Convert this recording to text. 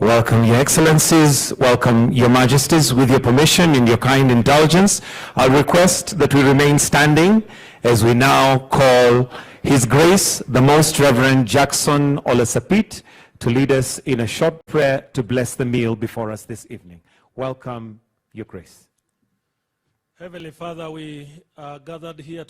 Welcome, Your Excellencies. Welcome, Your Majesties. With your permission and your kind indulgence, I'll request that we remain standing as we now call His Grace, the Most Reverend Jackson Olasapit, to lead us in a short prayer to bless the meal before us this evening. Welcome, Your Grace. Heavenly Father, we are gathered here